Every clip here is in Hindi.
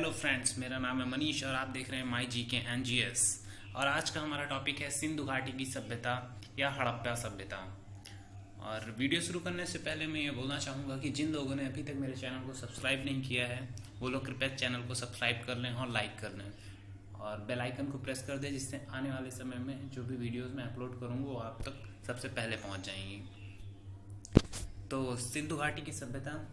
हेलो फ्रेंड्स, मेरा नाम है मनीष और आप देख रहे हैं माई जी के NGS। और आज का हमारा टॉपिक है सिंधु घाटी की सभ्यता या हड़प्पा सभ्यता। और वीडियो शुरू करने से पहले मैं ये बोलना चाहूँगा कि जिन लोगों ने अभी तक मेरे चैनल को सब्सक्राइब नहीं किया है वो लोग कृपया चैनल को सब्सक्राइब कर लें और लाइक कर लें और बेल आइकन को प्रेस कर दें, जिससे आने वाले समय में जो भी वीडियोज़ मैं अपलोड करूँगा वो आप तक सबसे पहले पहुँच जाएंगी। तो सिंधु घाटी की सभ्यता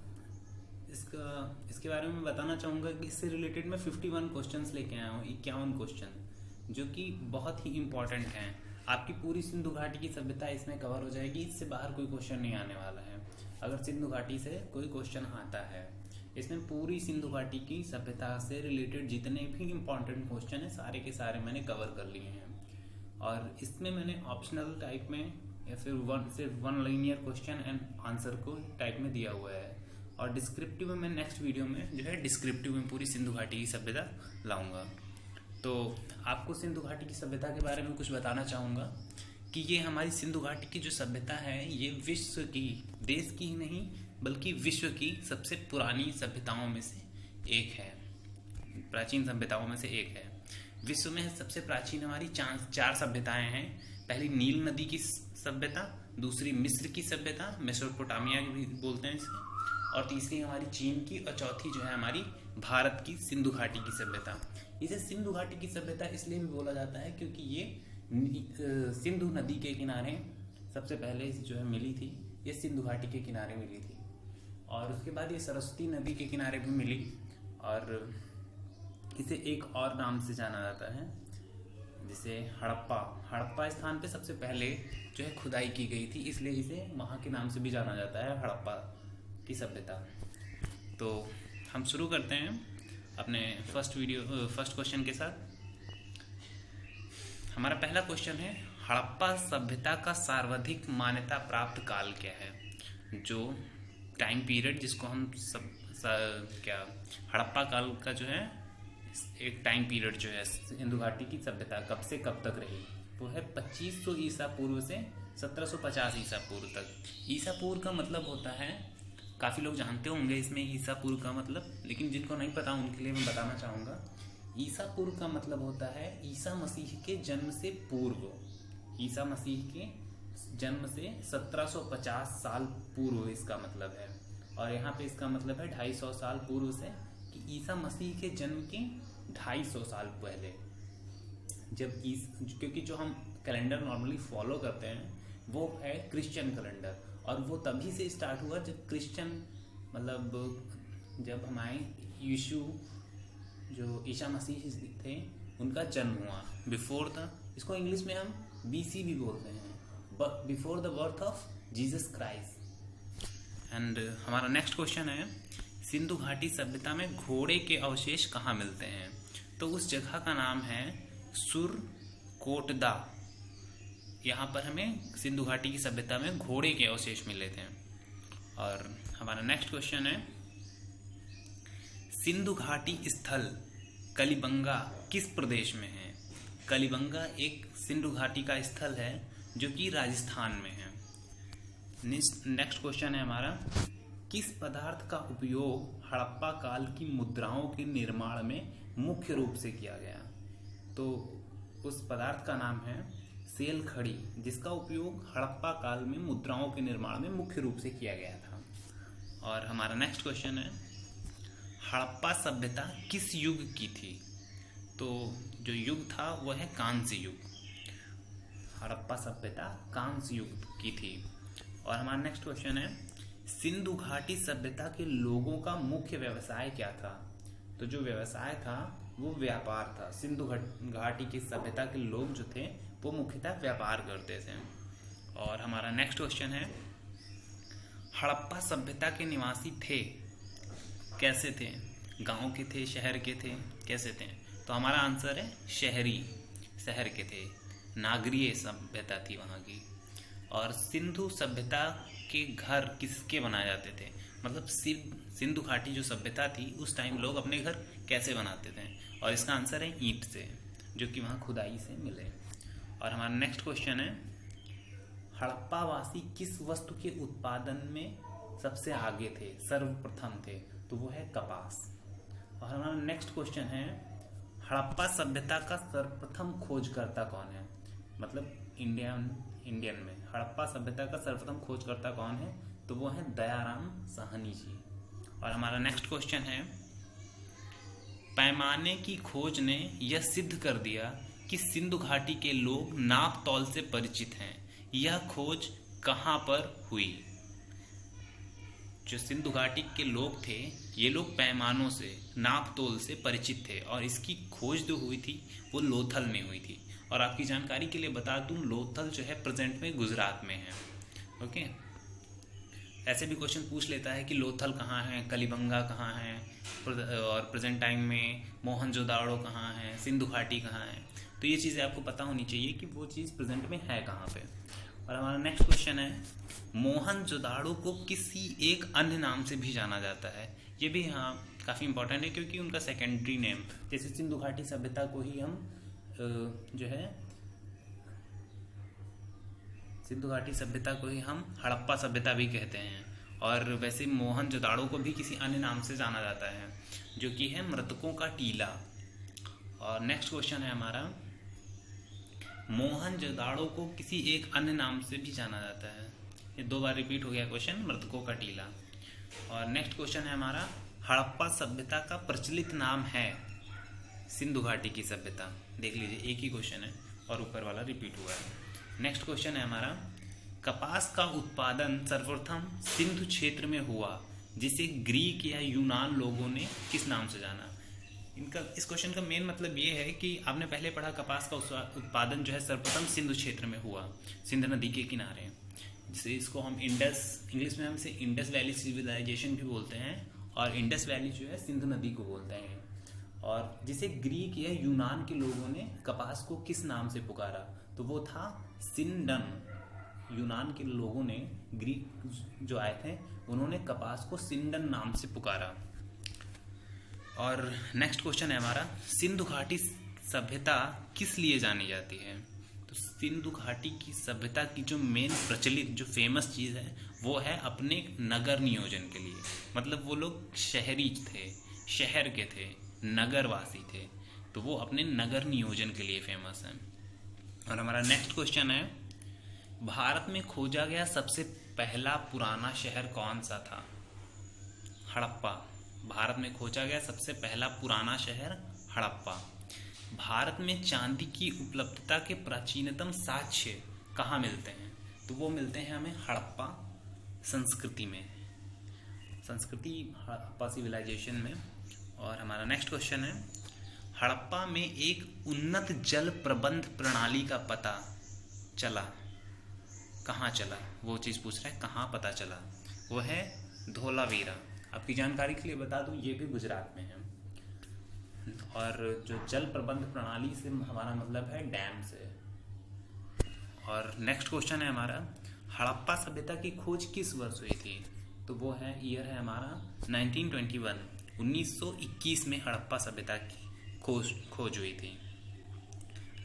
इसके बारे में बताना चाहूँगा कि इससे रिलेटेड मैं 51 क्वेश्चंस लेके आया हूँ, 51 क्वेश्चन जो कि बहुत ही इम्पोर्टेंट हैं। आपकी पूरी सिंधु घाटी की सभ्यता इसमें कवर हो जाएगी, इससे बाहर कोई क्वेश्चन नहीं आने वाला है। अगर सिंधु घाटी से कोई क्वेश्चन आता है, इसमें पूरी सिंधु घाटी की सभ्यता से रिलेटेड जितने भी इम्पोर्टेंट क्वेश्चन हैं सारे के सारे मैंने कवर कर लिए हैं। और इसमें मैंने ऑप्शनल टाइप में या फिर सिर्फ one linear question and answer को टाइप में दिया हुआ है। और डिस्क्रिप्टिव में मैं नेक्स्ट वीडियो में जो है डिस्क्रिप्टिव में पूरी सिंधु घाटी की सभ्यता लाऊंगा। तो आपको सिंधु घाटी की सभ्यता के बारे में कुछ बताना चाहूँगा कि ये हमारी सिंधु घाटी की जो सभ्यता है ये विश्व की, देश की ही नहीं बल्कि विश्व की सबसे पुरानी सभ्यताओं में से एक है, प्राचीन सभ्यताओं में से एक है। विश्व में सबसे प्राचीन हमारी चार सभ्यताएं हैं। पहली नील नदी की सभ्यता, दूसरी मिस्र की सभ्यता, मेसोपोटामिया भी बोलते हैं इसे, और तीसरी हमारी चीन की, और चौथी जो है हमारी भारत की सिंधु घाटी की सभ्यता। इसे सिंधु घाटी की सभ्यता इसलिए भी बोला जाता है क्योंकि ये सिंधु नदी के किनारे सबसे पहले जो है मिली थी। ये सिंधु घाटी के किनारे मिली थी और उसके बाद ये सरस्वती नदी के किनारे भी मिली और इसे एक और नाम से जाना जाता है जिसे हड़प्पा स्थान पे सबसे पहले जो है खुदाई की गई थी, इसलिए इसे वहाँ के नाम से भी जाना जाता है, हड़प्पा की सभ्यता। तो हम शुरू करते हैं अपने फर्स्ट क्वेश्चन के साथ। हमारा पहला क्वेश्चन है, हड़प्पा सभ्यता का सर्वाधिक मान्यता प्राप्त काल क्या है? जो टाइम पीरियड जिसको हम हड़प्पा काल का जो है एक टाइम पीरियड जो है सिंधु घाटी की सभ्यता कब से कब तक रही, वो है 2500 ईसा पूर्व से 1750 ईसा पूर्व तक। ईसा पूर्व का मतलब होता है, काफ़ी लोग जानते होंगे इसमें ईसा पूर्व का मतलब, लेकिन जिनको नहीं पता उनके लिए मैं बताना चाहूँगा। ईसा पूर्व का मतलब होता है ईसा मसीह के जन्म से पूर्व। ईसा मसीह के जन्म से 1750 साल पूर्व इसका मतलब है। और यहाँ पे इसका मतलब है 250 साल पूर्व से, कि ईसा मसीह के जन्म के 250 साल पहले, जब क्योंकि जो हम कैलेंडर नॉर्मली फॉलो करते हैं वो है क्रिश्चियन कैलेंडर, और वो तभी से स्टार्ट हुआ जब क्रिश्चियन मतलब जब हमारे यीशु जो ईसा मसीह थे उनका जन्म हुआ, बिफोर द, इसको इंग्लिश में हम BC भी बोलते हैं, before the birth of Jesus Christ. And हमारा नेक्स्ट क्वेश्चन है, सिंधु घाटी सभ्यता में घोड़े के अवशेष कहाँ मिलते हैं? तो उस जगह का नाम है सुरकोटदा। यहाँ पर हमें सिंधु घाटी की सभ्यता में घोड़े के अवशेष मिले थे। और हमारा नेक्स्ट क्वेश्चन है, सिंधु घाटी स्थल कलिबंगा किस प्रदेश में है? कलिबंगा एक सिंधु घाटी का स्थल है जो कि राजस्थान में है। नेक्स्ट क्वेश्चन है हमारा, किस पदार्थ का उपयोग हड़प्पा काल की मुद्राओं के निर्माण में मुख्य रूप से किया गया? तो उस पदार्थ का नाम है सेल खड़ी, जिसका उपयोग हड़प्पा काल में मुद्राओं के निर्माण में मुख्य रूप से किया गया था। और हमारा नेक्स्ट क्वेश्चन है, हड़प्पा सभ्यता किस युग की थी? तो जो युग था वो है कांस्य युग। हड़प्पा सभ्यता कांस्य युग की थी। और हमारा नेक्स्ट क्वेश्चन है, सिंधु घाटी सभ्यता के लोगों का मुख्य व्यवसाय क्या था? तो जो व्यवसाय था वो व्यापार था। सिंधु घाटी की सभ्यता के लोग जो थे वो मुख्यतः व्यापार करते थे। और हमारा नेक्स्ट क्वेश्चन है, हड़प्पा सभ्यता के निवासी थे कैसे थे? गांव के थे, शहर के थे, कैसे थे? तो हमारा आंसर है शहर के थे। नागरीय सभ्यता थी वहाँ की। और सिंधु सभ्यता के घर किसके बनाए जाते थे? मतलब सिंधु घाटी जो सभ्यता थी उस टाइम लोग अपने घर कैसे बनाते थे? और इसका आंसर है ईंट से, जो कि वहाँ खुदाई से मिले। और हमारा नेक्स्ट क्वेश्चन है, हड़प्पावासी किस वस्तु के उत्पादन में सबसे आगे थे, सर्वप्रथम थे? तो वो है कपास। और हमारा नेक्स्ट क्वेश्चन है, हड़प्पा सभ्यता का सर्वप्रथम खोजकर्ता कौन है? मतलब इंडियन में हड़प्पा सभ्यता का सर्वप्रथम खोजकर्ता कौन है? तो वो है दयाराम साहनी जी। और हमारा नेक्स्ट क्वेश्चन है, पैमाने की खोज ने यह सिद्ध कर दिया कि सिंधु घाटी के लोग नाप तौल से परिचित हैं। यह खोज कहाँ पर हुई? जो सिंधु घाटी के लोग थे, ये लोग पैमानों से, नाप तोल से परिचित थे, और इसकी खोज जो हुई थी वो लोथल में हुई थी। और आपकी जानकारी के लिए बता दूं, लोथल जो है प्रेजेंट में गुजरात में है। ओके, ऐसे भी क्वेश्चन पूछ लेता है कि लोथल कहाँ है, कलिबंगा कहाँ है, और प्रेजेंट टाइम में मोहनजोदाड़ो कहाँ है, सिंधु घाटी कहाँ है। तो ये चीज़ें आपको पता होनी चाहिए कि वो चीज़ प्रेजेंट में है कहाँ पे। और हमारा नेक्स्ट क्वेश्चन है, मोहनजोदाड़ो को किसी एक अन्य नाम से भी जाना जाता है। ये भी हाँ काफ़ी इंपॉर्टेंट है, क्योंकि उनका सेकेंडरी नेम, जैसे सिंधु घाटी सभ्यता को ही हम जो है सिंधु घाटी सभ्यता को ही हम हड़प्पा सभ्यता भी कहते हैं। और वैसे मोहनजोदाड़ो को भी किसी अन्य नाम से जाना जाता है, जो कि है मृतकों का टीला। और नेक्स्ट क्वेश्चन है हमारा, मोहनजोदाड़ो को किसी एक अन्य नाम से भी जाना जाता है। ये 2 बार रिपीट हो गया क्वेश्चन, मृतकों का टीला। और नेक्स्ट क्वेश्चन है हमारा, हड़प्पा सभ्यता का प्रचलित नाम है सिंधु घाटी की सभ्यता। देख लीजिए, एक ही क्वेश्चन है और ऊपर वाला रिपीट हुआ है। नेक्स्ट क्वेश्चन है हमारा, कपास का उत्पादन सर्वप्रथम सिंधु क्षेत्र में हुआ, जिसे ग्रीक या यूनान लोगों ने किस नाम से जाना? इस क्वेश्चन का मेन मतलब ये है कि आपने पहले पढ़ा, कपास का उत्पादन जो है सर्वप्रथम सिंधु क्षेत्र में हुआ, सिंध नदी के किनारे, जिसे इसको हम इंग्लिश में हम इसे इंडस वैली सिविलाइजेशन भी बोलते हैं, और इंडस वैली जो है सिंधु नदी को बोलते हैं। और जिसे ग्रीक या यूनान के लोगों ने कपास को किस नाम से पुकारा? तो वो था सिंडन। यूनान के लोगों ने, ग्रीक जो आए थे, उन्होंने कपास को सिंडन नाम से पुकारा। और नेक्स्ट क्वेश्चन है हमारा, सिंधु घाटी सभ्यता किस लिए जानी जाती है? तो सिंधु घाटी की सभ्यता की जो मेन प्रचलित, जो फेमस चीज़ है, वो है अपने नगर नियोजन के लिए। मतलब वो लोग शहरी थे, शहर के थे, नगरवासी थे, तो वो अपने नगर नियोजन के लिए फेमस है। और हमारा नेक्स्ट क्वेश्चन है, भारत में खोजा गया सबसे पहला पुराना शहर कौन सा था? हड़प्पा। भारत में खोजा गया सबसे पहला पुराना शहर हड़प्पा। भारत में चांदी की उपलब्धता के प्राचीनतम साक्ष्य कहाँ मिलते हैं? तो वो मिलते हैं हमें हड़प्पा संस्कृति में, हड़प्पा सिविलाइजेशन में। और हमारा नेक्स्ट क्वेश्चन है, हड़प्पा में एक उन्नत जल प्रबंध प्रणाली का पता चला, कहाँ चला? वो चीज़ पूछ रहा है, कहाँ पता चला? वो है धोलावीरा। आपकी जानकारी के लिए बता दूं, ये भी गुजरात में है। और जो जल प्रबंध प्रणाली से हमारा मतलब है डैम से। और नेक्स्ट क्वेश्चन है हमारा, हड़प्पा सभ्यता की खोज किस वर्ष हुई थी? तो वो है, ईयर है हमारा 1921। 1921 में हड़प्पा सभ्यता की खोज हुई थी।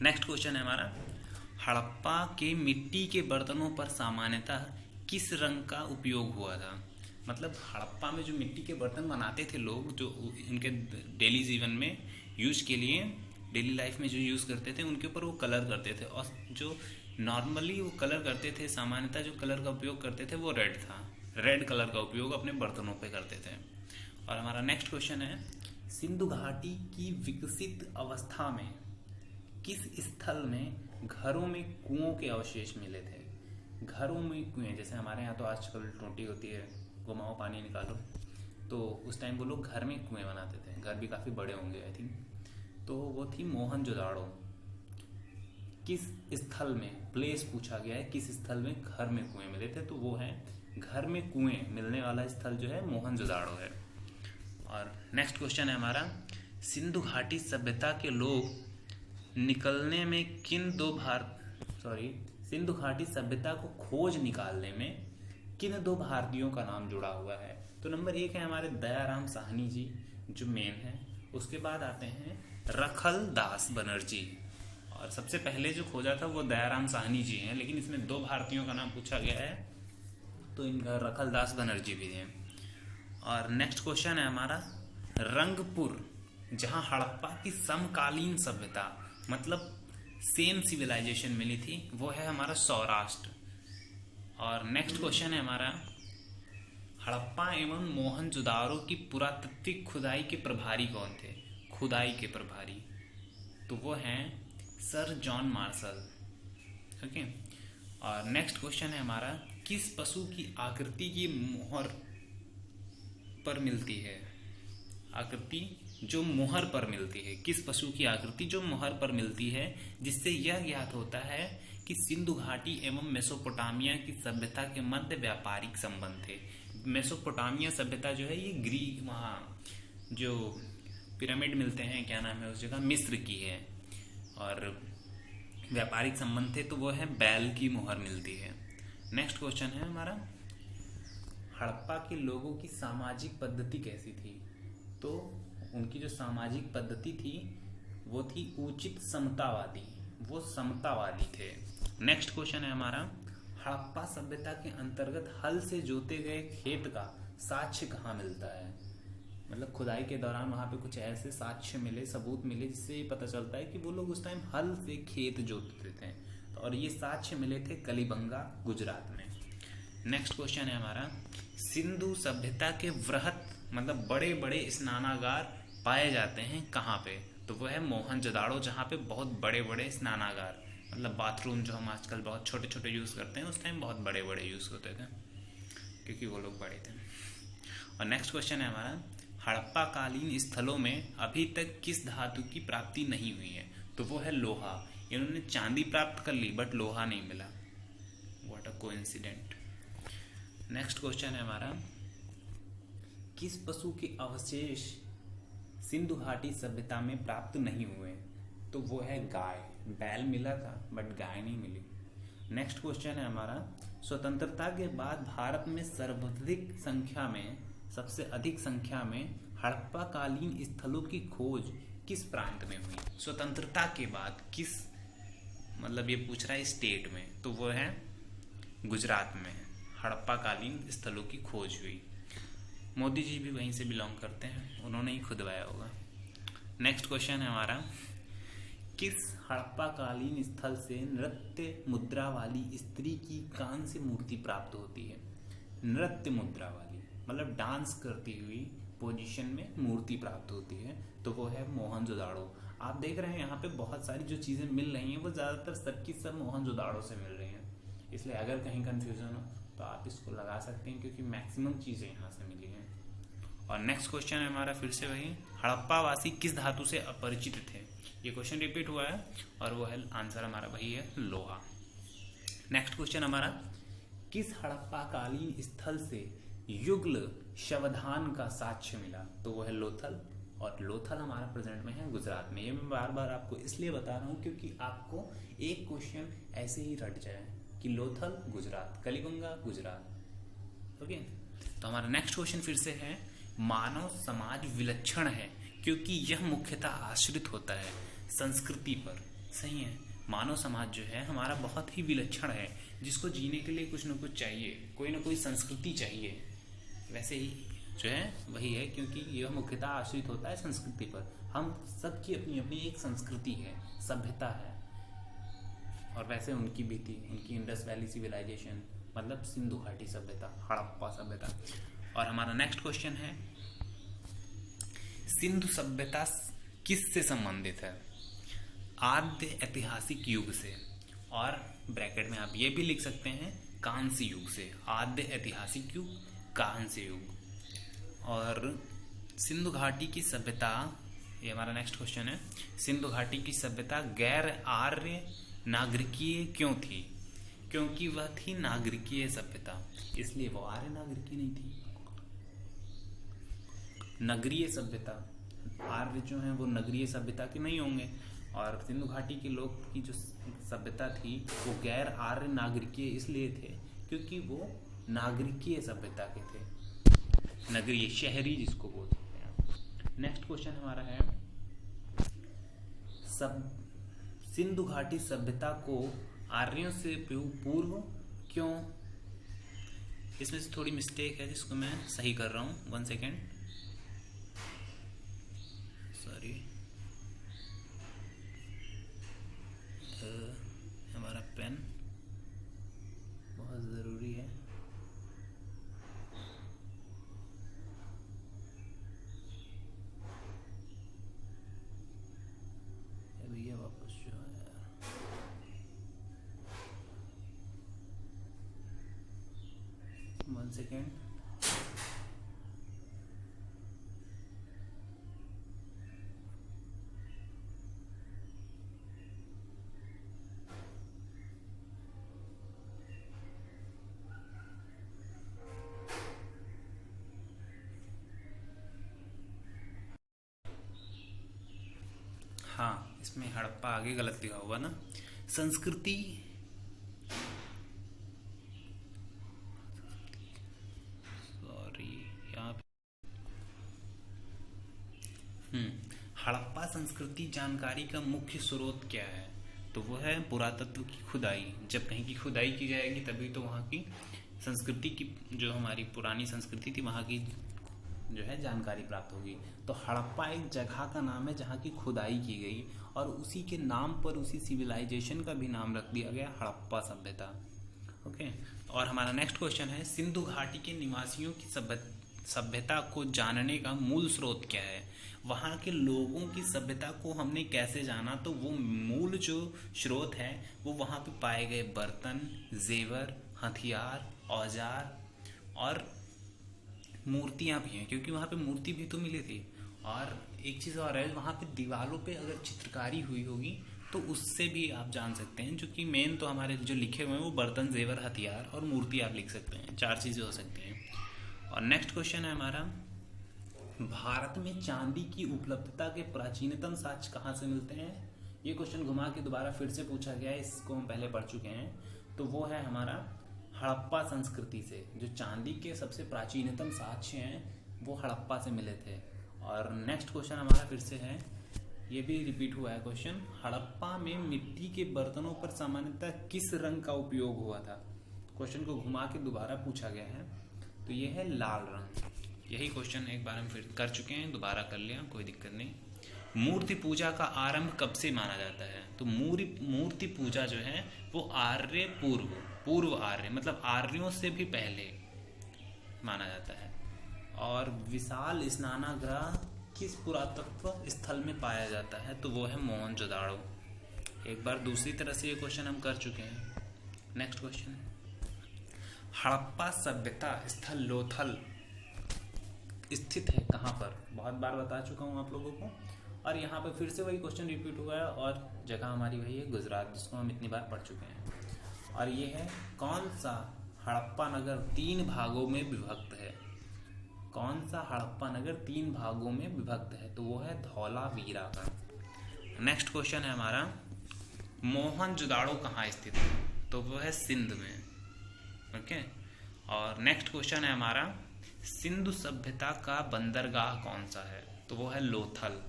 नेक्स्ट क्वेश्चन है हमारा, हड़प्पा के मिट्टी के बर्तनों पर सामान्यतः किस रंग का उपयोग हुआ था? मतलब हड़प्पा में जो मिट्टी के बर्तन बनाते थे लोग, जो उनके डेली जीवन में यूज के लिए, डेली लाइफ में जो यूज़ करते थे, उनके ऊपर वो कलर करते थे। और जो नॉर्मली वो कलर करते थे, सामान्यतः जो कलर का उपयोग करते थे वो रेड था। रेड कलर का उपयोग अपने बर्तनों पे करते थे। और हमारा नेक्स्ट क्वेश्चन है, सिंधु घाटी की विकसित अवस्था में किस स्थल में घरों में कुओं के अवशेष मिले थे? घरों में कुएं, जैसे हमारे यहाँ तो आजकल टोटी होती है, घुमाओ पानी निकालो, तो उस टाइम वो लोग घर में कुएं बनाते थे। घर भी काफ़ी बड़े होंगे आई थिंक। तो वो थी मोहनजोदाड़ो। किस स्थल में, प्लेस पूछा गया है, किस स्थल में घर में कुएं मिले थे? तो वो है, घर में कुएं मिलने वाला स्थल जो है मोहनजोदाड़ो है। और नेक्स्ट क्वेश्चन है हमारा, सिंधु घाटी सभ्यता के लोग निकलने में सिंधु घाटी सभ्यता को खोज निकालने में किन 2 भारतीयों का नाम जुड़ा हुआ है? तो नंबर 1 है हमारे दयाराम साहनी जी, जो मेन है। उसके बाद आते हैं रखल दास बनर्जी। और सबसे पहले जो खोजा था वो दयाराम साहनी जी हैं, लेकिन इसमें 2 भारतीयों का नाम पूछा गया है, तो इनका रखल दास बनर्जी भी है। और नेक्स्ट क्वेश्चन है हमारा, रंगपुर, जहां हड़प्पा की समकालीन सभ्यता मतलब सेम सिविलाइजेशन मिली थी, वो है हमारा सौराष्ट्र। और नेक्स्ट क्वेश्चन है हमारा, हड़प्पा एवं मोहनजोदारो की पुरातात्विक खुदाई के प्रभारी कौन थे? खुदाई के प्रभारी तो वो हैं सर जॉन मार्शल। ओके। और नेक्स्ट क्वेश्चन है हमारा, किस पशु की आकृति की मोहर पर मिलती है? आकृति जो मोहर पर मिलती है, किस पशु की आकृति जो मोहर पर मिलती है, जिससे यह ज्ञात होता है कि सिंधु घाटी एवं मेसोपोटामिया की सभ्यता के मध्य व्यापारिक संबंध थे। मेसोपोटामिया सभ्यता जो है ये ग्रीक, वहाँ जो पिरामिड मिलते हैं, क्या नाम है उस जगह, मिस्र की है, और व्यापारिक संबंध थे तो वो है बैल की मोहर मिलती है। नेक्स्ट क्वेश्चन है हमारा, हड़प्पा के लोगों की सामाजिक पद्धति कैसी थी? तो उनकी जो सामाजिक पद्धति थी वो थी उचित समतावादी, वो समतावादी थे। नेक्स्ट क्वेश्चन है हमारा, हड़प्पा सभ्यता के अंतर्गत हल से जोते गए खेत का साक्ष्य कहाँ मिलता है? मतलब खुदाई के दौरान वहां पे कुछ ऐसे साक्ष्य मिले, सबूत मिले, जिससे ये पता चलता है कि वो लोग उस टाइम हल से खेत जोतते थे, और ये साक्ष्य मिले थे कलिबंगा, गुजरात में। नेक्स्ट क्वेश्चन है हमारा, सिंधु सभ्यता के वृहत मतलब बड़े बड़े स्नानागार पाए जाते हैं कहाँ पे? तो वो है मोहनजोदाड़ो, जहाँ पे बहुत बड़े बड़े स्नानागार मतलब बाथरूम जो हम आजकल बहुत छोटे छोटे यूज करते हैं, उस टाइम बहुत बड़े बड़े यूज होते थे क्योंकि वो लोग बड़े थे। और नेक्स्ट क्वेश्चन है हमारा, हड़प्पा कालीन स्थलों में अभी तक किस धातु की प्राप्ति नहीं हुई है? तो वो है लोहा। इन्होंने चांदी प्राप्त कर ली बट लोहा नहीं मिला। What a coincident. Next question है हमारा, किस पशु के अवशेष सिंधु घाटी सभ्यता में प्राप्त नहीं हुए? तो वो है गाय। बैल मिला था बट गाय नहीं मिली। नेक्स्ट क्वेश्चन है हमारा, स्वतंत्रता के बाद भारत में सबसे अधिक संख्या में हड़प्पा कालीन स्थलों की खोज किस प्रांत में हुई? स्वतंत्रता के बाद किस, मतलब ये पूछ रहा है स्टेट में, तो वो है गुजरात में हड़प्पा कालीन स्थलों की खोज हुई। मोदी जी भी वहीं से बिलोंग करते हैं, उन्होंने ही खुदवाया होगा। नेक्स्ट क्वेश्चन है हमारा, किस हड़प्पा कालीन स्थल से नृत्य मुद्रा वाली स्त्री की कांस्य मूर्ति प्राप्त होती है? नृत्य मुद्रा वाली मतलब डांस करती हुई पोजीशन में मूर्ति प्राप्त होती है, तो वो है मोहनजोदाड़ो। आप देख रहे हैं यहाँ पे बहुत सारी जो चीजें मिल रही हैं वो ज्यादातर सबकी सब मोहनजोदाड़ो से मिल रही हैं, इसलिए अगर कहीं कंफ्यूजन हो तो आप इसको लगा सकते हैं क्योंकि मैक्सिमम चीजें यहाँ से मिली हैं। और नेक्स्ट क्वेश्चन है हमारा फिर से वही, हड़प्पा वासी किस धातु से अपरिचित थे? ये क्वेश्चन रिपीट हुआ है और वो है आंसर हमारा वही है लोहा। नेक्स्ट क्वेश्चन हमारा, किस हड़प्पा कालीन स्थल से युगल शवधान का साक्ष्य मिला? तो वो है लोथल, और लोथल हमारा प्रेजेंट में है गुजरात में। ये मैं बार बार आपको इसलिए बता रहा हूँ क्योंकि आपको एक क्वेश्चन ऐसे ही रट जाए कि लोथल गुजरात, कलिबंगा गुजरात। ओके, तो हमारा नेक्स्ट क्वेश्चन फिर से है, मानव समाज विलक्षण है क्योंकि यह मुख्यतः आश्रित होता है संस्कृति पर। सही है, मानव समाज जो है हमारा बहुत ही विलक्षण है, जिसको जीने के लिए कुछ न कुछ चाहिए, कोई ना कोई संस्कृति चाहिए। वैसे ही जो है वही है क्योंकि यह मुख्यतः आश्रित होता है संस्कृति पर। हम सबकी अपनी अपनी एक संस्कृति है, सभ्यता है, और वैसे उनकी भी थी, उनकी इंडस वैली सिविलाइजेशन मतलब सिंधु घाटी सभ्यता, हड़प्पा सभ्यता। और हमारा नेक्स्ट क्वेश्चन है, सिंधु सभ्यता किससे संबंधित है? आद्य ऐतिहासिक युग से, और ब्रैकेट में आप ये भी लिख सकते हैं कांस्य युग से। आद्य ऐतिहासिक युग, कांस्य युग। और सिंधु घाटी की सभ्यता, ये हमारा नेक्स्ट क्वेश्चन है, सिंधु घाटी की सभ्यता गैर आर्य नागरिकीय क्यों थी? क्योंकि वह थी नागरिकीय सभ्यता, इसलिए वो आर्य नागरिकीय नहीं थी। नगरीय सभ्यता, आर्य जो है वो नगरीय सभ्यता के नहीं होंगे, और सिंधु घाटी के लोग की जो सभ्यता थी वो गैर आर्य नागरिकीय इसलिए थे क्योंकि वो नागरिकीय सभ्यता के थे, नगरीय शहरी जिसको बोल सकते हैं। नेक्स्ट क्वेश्चन हमारा है, सिंधु घाटी सभ्यता को आर्यों से पूर्व क्यों? इसमें से थोड़ी मिस्टेक है जिसको मैं सही कर रहा हूँ, 1 सेकेंड। 1 सेकेंड। हाँ, इसमें हड़प्पा आगे गलत लिखा हुआ ना। संस्कृति, सॉरी यहाँ पे हड़प्पा संस्कृति जानकारी का मुख्य स्रोत क्या है? तो वो है पुरातत्व की खुदाई। जब कहीं की खुदाई की जाएगी तभी तो वहाँ की संस्कृति की, जो हमारी पुरानी संस्कृति थी, वहाँ की जो है जानकारी प्राप्त होगी। तो हड़प्पा एक जगह का नाम है जहाँ की खुदाई की गई और उसी के नाम पर उसी सिविलाइजेशन का भी नाम रख दिया गया, हड़प्पा सभ्यता। ओके। और हमारा नेक्स्ट क्वेश्चन है, सिंधु घाटी के निवासियों की सभ्यता को जानने का मूल स्रोत क्या है? वहाँ के लोगों की सभ्यता को हमने कैसे जाना? तो वो मूल जो स्रोत है वो वहाँ पे पाए गए बर्तन, जेवर, हथियार, औजार और मूर्तियाँ भी हैं, क्योंकि वहाँ पे मूर्ति भी तो मिली थी। और एक चीज़ और है, वहाँ पे दीवारों पे अगर चित्रकारी हुई होगी तो उससे भी आप जान सकते हैं, जो कि मेन तो हमारे जो लिखे हुए हैं वो बर्तन, जेवर, हथियार और मूर्ति आप लिख सकते हैं। 4 चीज़ें हो सकती हैं। और नेक्स्ट क्वेश्चन है हमारा, भारत में चांदी की उपलब्धता के प्राचीनतम साक्ष्य कहाँ से मिलते हैं? ये क्वेश्चन घुमा के दोबारा फिर से पूछा गया है, इसको हम पहले पढ़ चुके हैं। तो वो है हमारा हड़प्पा संस्कृति से। जो चांदी के सबसे प्राचीनतम साक्ष्य हैं वो हड़प्पा से मिले थे। और नेक्स्ट क्वेश्चन हमारा फिर से है, ये भी रिपीट हुआ है क्वेश्चन, हड़प्पा में मिट्टी के बर्तनों पर सामान्यतः किस रंग का उपयोग हुआ था? क्वेश्चन को घुमा के दोबारा पूछा गया है, तो ये है लाल रंग। यही क्वेश्चन एक बार हम फिर कर चुके हैं, दोबारा कर लिया, कोई दिक्कत नहीं। मूर्ति पूजा का आरंभ कब से माना जाता है? तो मूर्ति पूजा जो है वो आर्य पूर्व आर्य, मतलब आर्यों से भी पहले माना जाता है। और विशाल स्नानागृह किस पुरातत्व स्थल में पाया जाता है? तो वो है मोहनजोदाड़ो। एक बार दूसरी तरह से ये क्वेश्चन हम कर चुके हैं। नेक्स्ट क्वेश्चन, हड़प्पा सभ्यता स्थल लोथल स्थित है कहाँ पर? बहुत बार बता चुका हूँ आप लोगों को, और यहाँ पे फिर से वही क्वेश्चन रिपीट हुआ है। और जगह हमारी वही है गुजरात, जिसको हम इतनी बार पढ़ चुके हैं। और ये है, कौन सा हड़प्पा नगर 3 भागों में विभक्त है? कौन सा हड़प्पा नगर 3 भागों में विभक्त है? तो वो है धौलावीरा का। नेक्स्ट क्वेश्चन है हमारा, मोहनजोदाड़ो कहाँ स्थित है? तो वो है सिंध में। ओके। और नेक्स्ट क्वेश्चन है हमारा, सिंधु सभ्यता का बंदरगाह कौन सा है? तो वो है लोथल।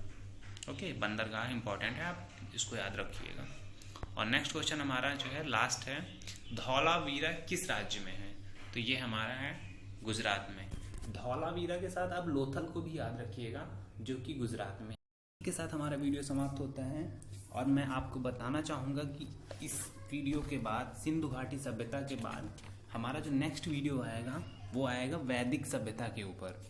ओके, बंदरगाह इंपॉर्टेंट है, आप इसको याद रखिएगा। और नेक्स्ट क्वेश्चन हमारा जो है लास्ट है, धौलावीरा किस राज्य में है? तो ये हमारा है गुजरात में। धौलावीरा के साथ आप लोथल को भी याद रखिएगा, जो कि गुजरात में। इसके साथ हमारा वीडियो समाप्त होता है। और मैं आपको बताना चाहूँगा कि इस वीडियो के बाद, सिंधु घाटी सभ्यता के बाद, हमारा जो नेक्स्ट वीडियो आएगा वो आएगा वैदिक सभ्यता के ऊपर।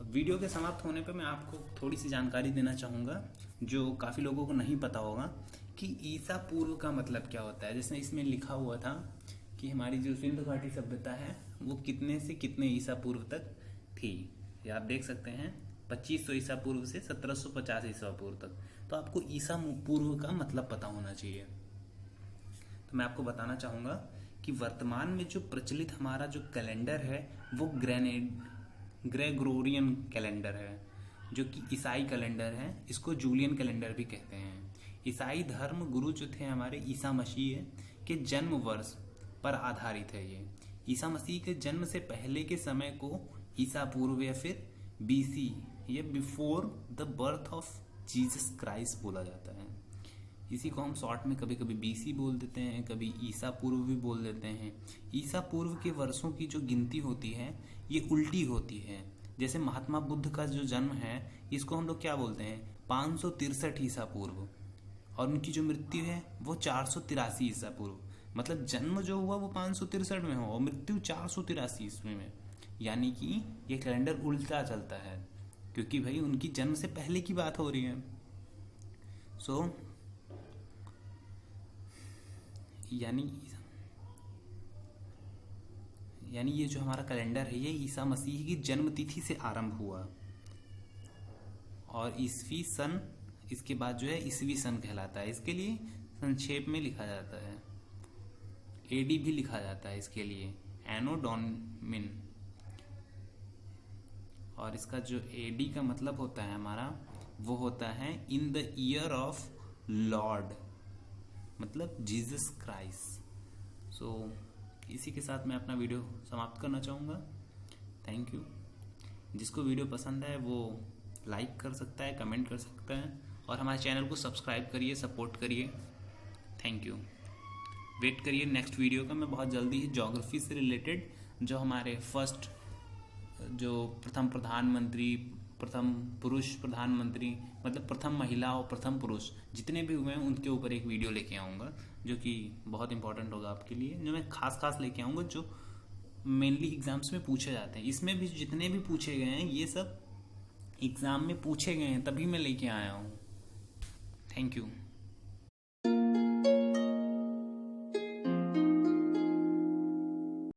वीडियो के समाप्त होने पे मैं आपको थोड़ी सी जानकारी देना चाहूँगा, जो काफ़ी लोगों को नहीं पता होगा, कि ईसा पूर्व का मतलब क्या होता है। जैसे इसमें लिखा हुआ था कि हमारी जो सिंधु घाटी सभ्यता है वो कितने से कितने ईसा पूर्व तक थी। ये आप देख सकते हैं, 2500 ईसा पूर्व से 1750 ईसा पूर्व तक। तो आपको ईसा पूर्व का मतलब पता होना चाहिए। तो मैं आपको बताना चाहूँगा कि वर्तमान में जो प्रचलित हमारा जो कैलेंडर है वो ग्रेगोरियन कैलेंडर है, जो कि ईसाई कैलेंडर है। इसको जूलियन कैलेंडर भी कहते हैं। ईसाई धर्म गुरु जो थे हमारे ईसा मसीह के जन्म वर्ष पर आधारित है। ये ईसा मसीह के जन्म से पहले के समय को ईसा पूर्व या फिर बीसी या before the birth of Jesus Christ बोला जाता है। इसी को हम शॉर्ट में कभी कभी बीसी बोल देते हैं, कभी ईसा पूर्व भी बोल देते हैं। ईसा पूर्व के वर्षों की जो गिनती होती है ये उल्टी होती है। जैसे महात्मा बुद्ध का जो जन्म है इसको हम लोग क्या बोलते हैं, 563 ईसा पूर्व, और उनकी जो मृत्यु है वो 483 ईसा पूर्व। मतलब जन्म जो हुआ वो 563 में हो और मृत्यु 483 ईस्वी में। यानी कि ये कैलेंडर उल्टा चलता है, क्योंकि भाई उनकी जन्म से पहले की बात हो रही है। यानी ये जो हमारा कैलेंडर है ये ईसा मसीह की जन्म तिथि से आरंभ हुआ। और ईसवी सन इसके बाद जो है ईसवी सन कहलाता है। इसके लिए संक्षेप में लिखा जाता है, एडी भी लिखा जाता है इसके लिए, एनो डोमिन। और इसका जो एडी का मतलब होता है हमारा, वो होता है in the year of Lord, मतलब जीसस क्राइस्ट। सो इसी के साथ मैं अपना वीडियो समाप्त करना चाहूँगा। Thank you. जिसको वीडियो पसंद है वो लाइक कर सकता है, कमेंट कर सकता है, और हमारे चैनल को सब्सक्राइब करिए, सपोर्ट करिए। Thank you. वेट करिए नेक्स्ट वीडियो का। मैं बहुत जल्दी ही ज्योग्राफी से रिलेटेड जो हमारे फर्स्ट जो प्रथम प्रधानमंत्री, प्रथम पुरुष प्रधानमंत्री, मतलब प्रथम महिला और प्रथम पुरुष जितने भी हुए हैं उनके ऊपर एक वीडियो लेके आऊँगा, जो कि बहुत इंपॉर्टेंट होगा आपके लिए, जो मैं खास लेके आऊँगा, जो मेनली एग्जाम्स में पूछे जाते हैं। इसमें भी जितने भी पूछे गए हैं ये सब एग्ज़ाम में पूछे गए हैं, तभी मैं लेके आया हूँ। Thank you.